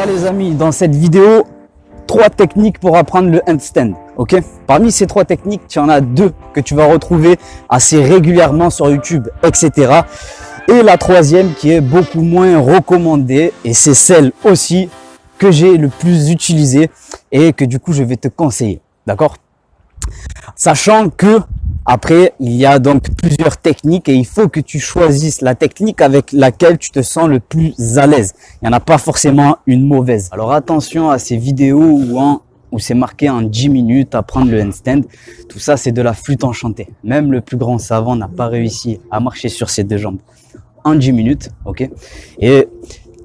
Voilà les amis, dans cette vidéo, 3 techniques pour apprendre le handstand. Ok. Parmi ces 3 techniques, il y en a 2 que tu vas retrouver assez régulièrement sur YouTube, etc. Et la 3e qui est beaucoup moins recommandée, et c'est celle aussi que j'ai le plus utilisée et que du coup je vais te conseiller. D'accord? Sachant que après, il y a donc plusieurs techniques et il faut que tu choisisses la technique avec laquelle tu te sens le plus à l'aise. Il n'y en a pas forcément une mauvaise. Alors attention à ces vidéos où c'est marqué en 10 minutes apprendre le handstand. Tout ça, c'est de la flûte enchantée. Même le plus grand savant n'a pas réussi à marcher sur ses 2 jambes en 10 minutes. Ok. Et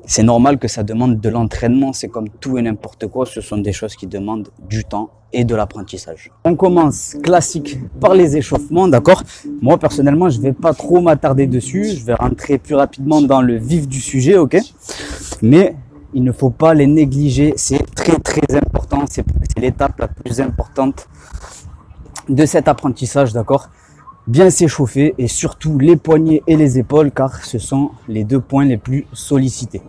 c'est normal que ça demande de l'entraînement. C'est comme tout et n'importe quoi. Ce sont des choses qui demandent du temps et de l'apprentissage. On commence classique par les échauffements, d'accord? Moi personnellement, je vais pas trop m'attarder dessus, je vais rentrer plus rapidement dans le vif du sujet, ok? Mais il ne faut pas les négliger, c'est très important, c'est l'étape la plus importante de cet apprentissage, d'accord? Bien s'échauffer et surtout les poignets et les épaules car ce sont les 2 points les plus sollicités.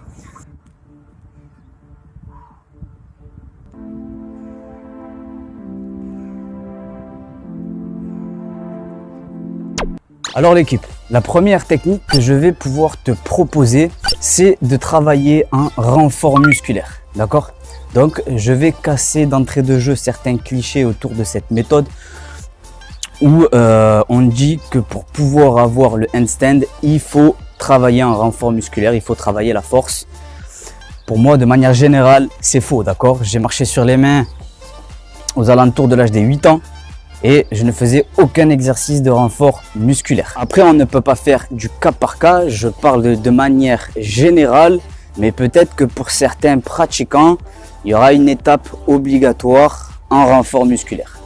Alors l'équipe, la première technique que je vais pouvoir te proposer, c'est de travailler un renfort musculaire, d'accord? Donc je vais casser d'entrée de jeu certains clichés autour de cette méthode où on dit que pour pouvoir avoir le handstand, il faut travailler un renfort musculaire, il faut travailler la force. Pour moi, de manière générale, c'est faux, d'accord? J'ai marché sur les mains aux alentours de l'âge des 8 ans. Et je ne faisais aucun exercice de renfort musculaire. Après, on ne peut pas faire du cas par cas. Je parle de manière générale, mais peut-être que pour certains pratiquants, il y aura une étape obligatoire en renfort musculaire.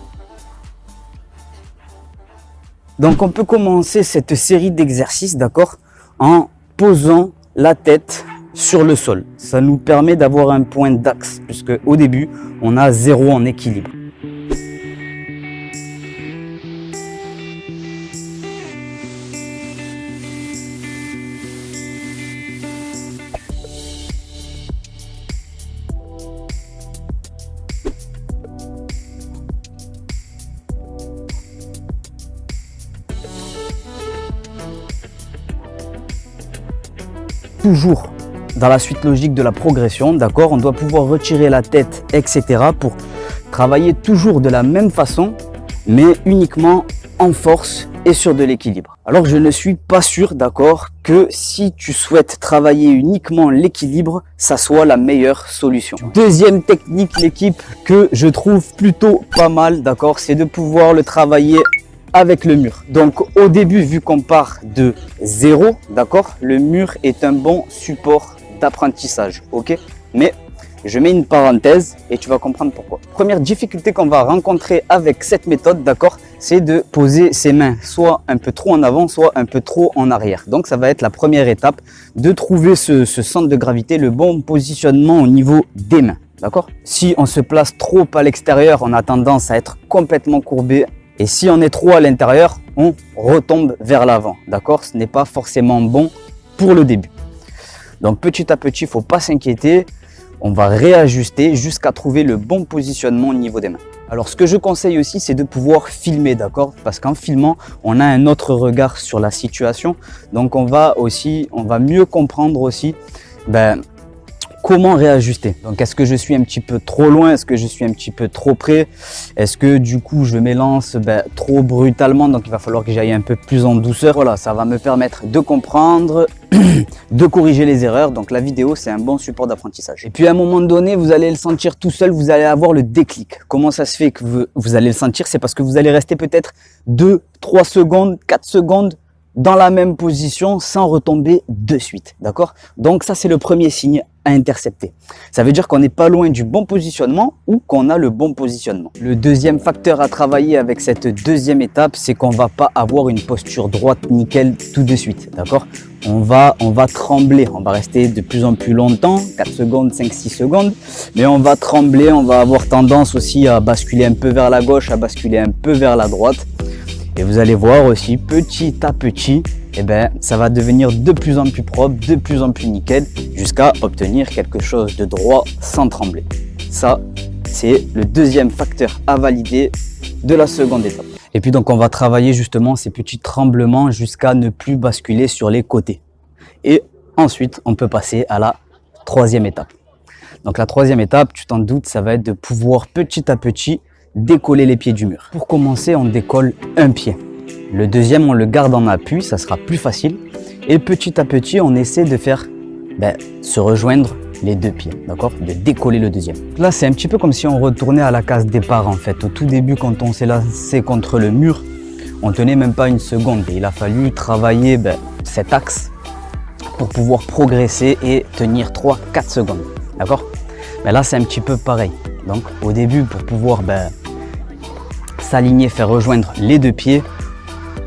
Donc, on peut commencer cette série d'exercices, d'accord, en posant la tête sur le sol. Ça nous permet d'avoir un point d'axe, puisque au début, on a 0 en équilibre. Toujours dans la suite logique de la progression, d'accord, on doit pouvoir retirer la tête, etc. pour travailler toujours de la même façon, mais uniquement en force et sur de l'équilibre. Alors je ne suis pas sûr, d'accord, que si tu souhaites travailler uniquement l'équilibre, ça soit la meilleure solution. Deuxième technique, l'équipe, que je trouve plutôt pas mal, d'accord, c'est de pouvoir le travailler avec le mur. Donc au début, vu qu'on part de 0, d'accord, le mur est un bon support d'apprentissage, ok? Mais je mets une parenthèse et tu vas comprendre pourquoi. Première difficulté qu'on va rencontrer avec cette méthode, d'accord, c'est de poser ses mains soit un peu trop en avant, soit un peu trop en arrière. Donc ça va être la première étape, de trouver ce centre de gravité, le bon positionnement au niveau des mains, d'accord? Si on se place trop à l'extérieur, on a tendance à être complètement courbé. Et si on est trop à l'intérieur, on retombe vers l'avant, d'accord? Ce n'est pas forcément bon pour le début. Donc petit à petit, il ne faut pas s'inquiéter. On va réajuster jusqu'à trouver le bon positionnement au niveau des mains. Alors ce que je conseille aussi, c'est de pouvoir filmer, d'accord? Parce qu'en filmant, on a un autre regard sur la situation. Donc on va mieux comprendre aussi comment réajuster. Donc est-ce que je suis un petit peu trop loin? Est-ce que je suis un petit peu trop près? Est-ce que du coup je m'élance trop brutalement? Donc il va falloir que j'aille un peu plus en douceur. Voilà, ça va me permettre de comprendre, de corriger les erreurs. Donc la vidéo, c'est un bon support d'apprentissage. Et puis à un moment donné, vous allez le sentir tout seul, vous allez avoir le déclic. Comment ça se fait que vous allez le sentir? C'est parce que vous allez rester peut-être 2, 3 secondes, 4 secondes dans la même position sans retomber de suite, d'accord? Donc ça, c'est le premier signe à intercepter. Ça veut dire qu'on n'est pas loin du bon positionnement ou qu'on a le bon positionnement. Le deuxième facteur à travailler avec cette deuxième étape, c'est qu'on va pas avoir une posture droite nickel tout de suite, d'accord? On va trembler, on va rester de plus en plus longtemps, 4 secondes, 5, 6 secondes, mais on va trembler, on va avoir tendance aussi à basculer un peu vers la gauche, à basculer un peu vers la droite. Et vous allez voir aussi petit à petit eh ben, ça va devenir de plus en plus propre, de plus en plus nickel, jusqu'à obtenir quelque chose de droit sans trembler. Ça, c'est le deuxième facteur à valider de la seconde étape. Et puis donc on va travailler justement ces petits tremblements jusqu'à ne plus basculer sur les côtés. Et ensuite, on peut passer à la troisième étape. Donc la troisième étape, tu t'en doutes, ça va être de pouvoir petit à petit décoller les pieds du mur. Pour commencer, on décolle un pied. Le deuxième, on le garde en appui, ça sera plus facile. Et petit à petit, on essaie de faire se rejoindre les deux pieds, d'accord? De décoller le deuxième. Là, c'est un petit peu comme si on retournait à la case départ en fait. Au tout début, quand on s'est lancé contre le mur, on tenait même pas une seconde. Et il a fallu travailler cet axe pour pouvoir progresser et tenir 3-4 secondes, d'accord? Là, c'est un petit peu pareil. Donc, au début, pour pouvoir s'aligner, faire rejoindre les deux pieds,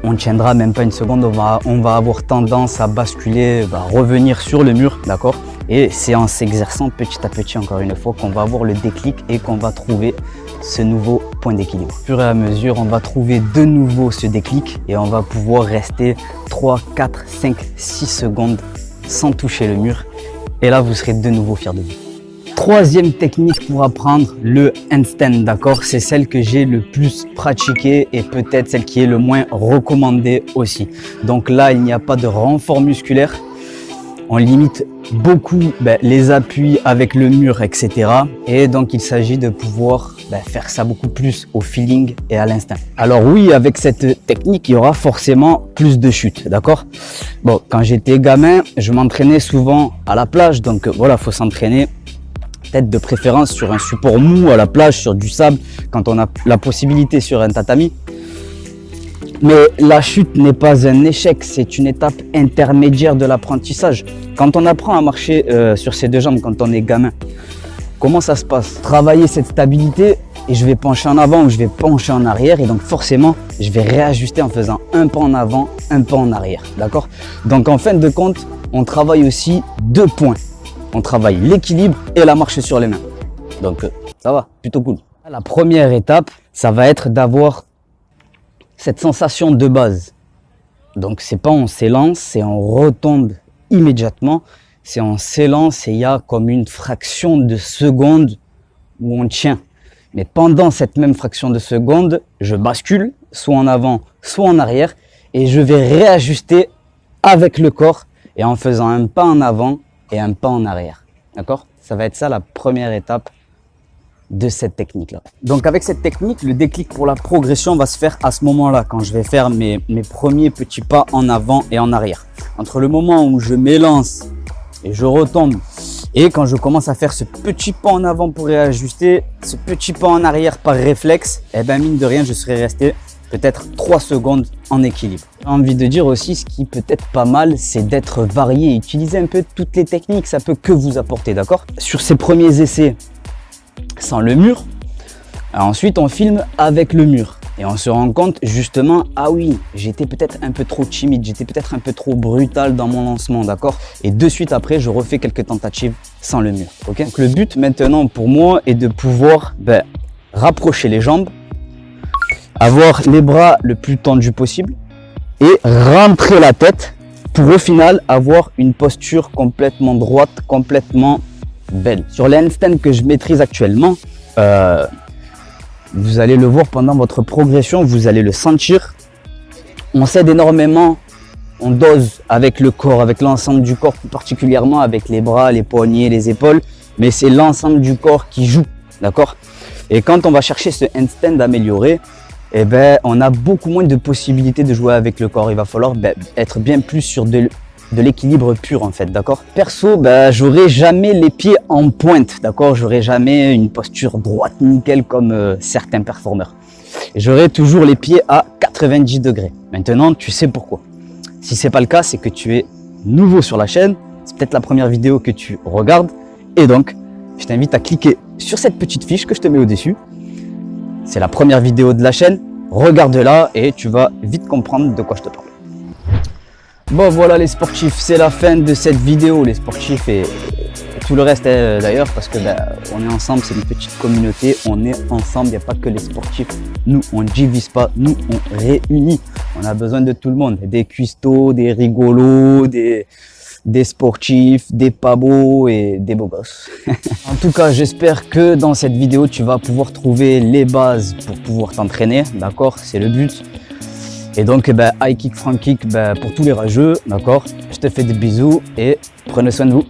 on ne tiendra même pas une seconde, on va avoir tendance à basculer, revenir sur le mur, d'accord? Et c'est en s'exerçant petit à petit, encore une fois, qu'on va avoir le déclic et qu'on va trouver ce nouveau point d'équilibre. Au fur et à mesure, on va trouver de nouveau ce déclic et on va pouvoir rester 3, 4, 5, 6 secondes sans toucher le mur. Et là, vous serez de nouveau fiers de vous. Troisième technique pour apprendre le handstand, d'accord? C'est celle que j'ai le plus pratiquée et peut-être celle qui est le moins recommandée aussi. Donc là, il n'y a pas de renfort musculaire. On limite beaucoup les appuis avec le mur, etc. Et donc, il s'agit de pouvoir faire ça beaucoup plus au feeling et à l'instinct. Alors oui, avec cette technique, il y aura forcément plus de chutes, d'accord? Bon, quand j'étais gamin, je m'entraînais souvent à la plage. Donc voilà, il faut s'entraîner peut-être de préférence sur un support mou à la plage, sur du sable, quand on a la possibilité sur un tatami. Mais la chute n'est pas un échec, c'est une étape intermédiaire de l'apprentissage. Quand on apprend à marcher sur ses deux jambes, quand on est gamin, comment ça se passe? Travailler cette stabilité et je vais pencher en avant ou je vais pencher en arrière et donc forcément, je vais réajuster en faisant un pas en avant, un pas en arrière, d'accord? Donc en fin de compte, on travaille aussi 2 points. On travaille l'équilibre et la marche sur les mains. Donc ça va, plutôt cool. La première étape, ça va être d'avoir cette sensation de base. Donc c'est pas on s'élance et on retombe immédiatement. C'est on s'élance et il y a comme une fraction de seconde où on tient. Mais pendant cette même fraction de seconde, je bascule, soit en avant, soit en arrière, et je vais réajuster avec le corps et en faisant un pas en avant et un pas en arrière, d'accord? Ça va être ça la première étape de cette technique-là. Donc avec cette technique, le déclic pour la progression va se faire à ce moment-là, quand je vais faire mes premiers petits pas en avant et en arrière. Entre le moment où je m'élance et je retombe, et quand je commence à faire ce petit pas en avant pour réajuster, ce petit pas en arrière par réflexe, mine de rien, je serai resté peut-être 3 secondes en équilibre. J'ai envie de dire aussi, ce qui peut être pas mal, c'est d'être varié, utiliser un peu toutes les techniques, ça peut que vous apporter, d'accord? Sur ces premiers essais, sans le mur, ensuite on filme avec le mur et on se rend compte justement, ah oui, j'étais peut-être un peu trop timide, j'étais peut-être un peu trop brutal dans mon lancement, d'accord? Et de suite après, je refais quelques tentatives sans le mur, ok? Donc le but maintenant pour moi est de pouvoir rapprocher les jambes, avoir les bras le plus tendus possible et rentrer la tête pour au final avoir une posture complètement droite, complètement belle. Sur les handstands que je maîtrise actuellement, vous allez le voir pendant votre progression, vous allez le sentir. On s'aide énormément, on dose avec le corps, avec l'ensemble du corps, plus particulièrement avec les bras, les poignets, les épaules, mais c'est l'ensemble du corps qui joue, d'accord? Et quand on va chercher ce handstand amélioré, on a beaucoup moins de possibilités de jouer avec le corps. Il va falloir être bien plus sur de l'équilibre pur en fait, d'accord? Perso, j'aurai jamais les pieds en pointe, d'accord? J'aurai jamais une posture droite nickel comme certains performeurs. J'aurai toujours les pieds à 90 degrés. Maintenant, tu sais pourquoi. Si c'est pas le cas, c'est que tu es nouveau sur la chaîne. C'est peut-être la première vidéo que tu regardes. Et donc, je t'invite à cliquer sur cette petite fiche que je te mets au-dessus. C'est la première vidéo de la chaîne, regarde-la et tu vas vite comprendre de quoi je te parle. Bon voilà les sportifs, c'est la fin de cette vidéo, les sportifs et tout le reste d'ailleurs parce que on est ensemble, c'est une petite communauté, on est ensemble, il n'y a pas que les sportifs. Nous on divise pas, nous on réunit. On a besoin de tout le monde. Des cuistots, des rigolos, des sportifs, des pas beaux et des beaux gosses. En tout cas, j'espère que dans cette vidéo, tu vas pouvoir trouver les bases pour pouvoir t'entraîner, d'accord? C'est le but. Et donc, high kick, front kick, pour tous les rageux, d'accord? Je te fais des bisous et prenez soin de vous.